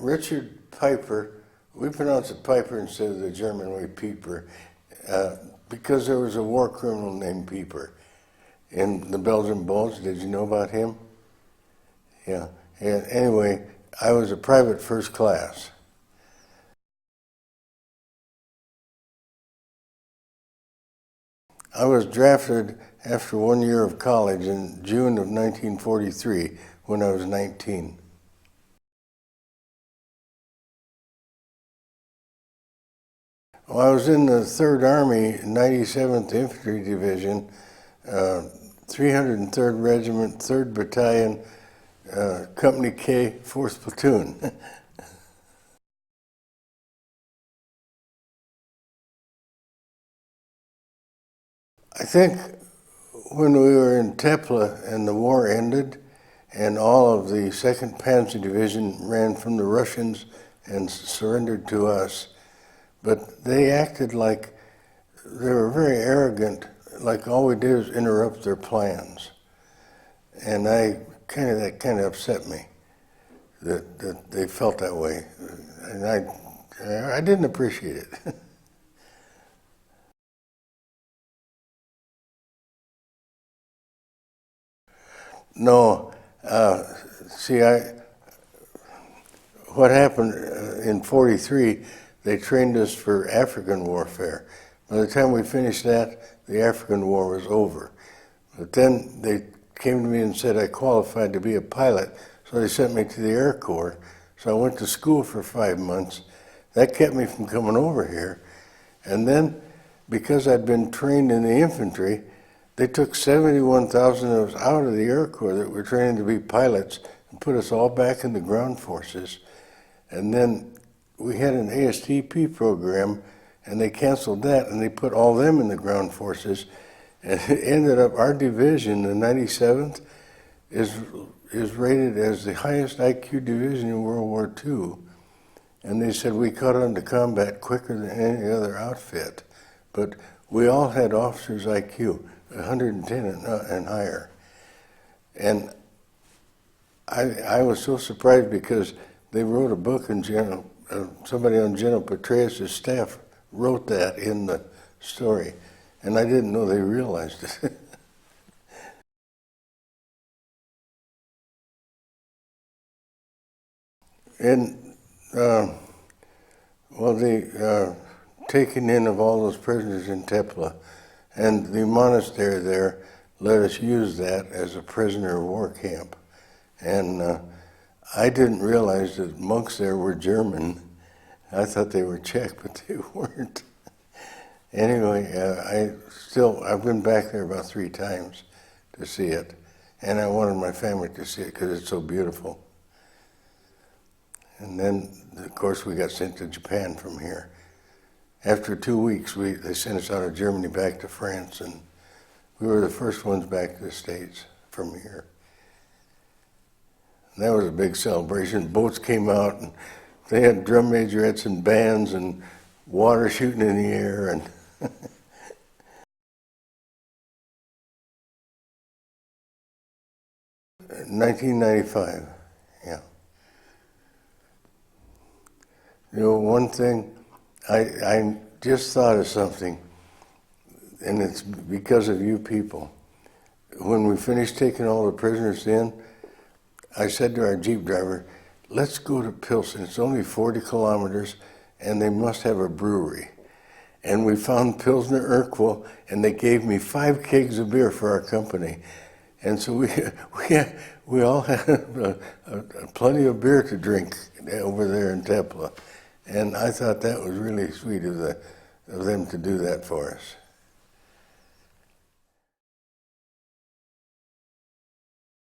Richard Pieper, we pronounce it Piper instead of the German way Pieper, because there was a war criminal named Pieper in the Belgian Bulge. Did you know about him? Yeah. And anyway, I was a private first class. I was drafted after 1 year of college in June of 1943 when I was 19. Well, I was in the 3rd Army, 97th Infantry Division, 303rd Regiment, 3rd Battalion, Company K, 4th Platoon. I think when we were in Tepla and the war ended and all of the 2nd Panzer Division ran from the Russians and surrendered to us, but they acted like they were very arrogant, like all we did was interrupt their plans. And that kind of upset me, that they felt that way. And I didn't appreciate it. No, see, what happened in 43, they trained us for African warfare. By the time we finished that, the African war was over. But then they came to me and said I qualified to be a pilot, so they sent me to the Air Corps. So I went to school for 5 months. That kept me from coming over here. And then, because I'd been trained in the infantry, they took 71,000 of us out of the Air Corps that were training to be pilots and put us all back in the ground forces. And then we had an ASTP program, and they canceled that, and they put all them in the ground forces. And it ended up, our division, the 97th, is rated as the highest IQ division in World War II. And they said we caught on to combat quicker than any other outfit. But we all had officers' IQ, 110 and higher. And I was so surprised because they wrote a book in somebody on General Petraeus' staff wrote that in the story, and I didn't know they realized it. And, well, the taking in of all those prisoners in Tepla, and the monastery there let us use that as a prisoner of war camp. And I didn't realize that monks there were German. I thought they were Czech, but they weren't. Anyway, I've been back there about 3 times to see it. And I wanted my family to see it because it's so beautiful. And then, of course, we got sent to Japan from here. After 2 weeks, they sent us out of Germany back to France, and we were the first ones back to the States from here. And that was a big celebration. Boats came out, and they had drum majorettes and bands and water shooting in the air. And 1995, yeah. You know, one thing, I just thought of something, and it's because of you people. When we finished taking all the prisoners in, I said to our Jeep driver, let's go to Pilsen. It's only 40 kilometers, and they must have a brewery. And we found Pilsner Urquell, and they gave me 5 kegs of beer for our company. And so we all had plenty of beer to drink over there in Tepla. And I thought that was really sweet of them to do that for us.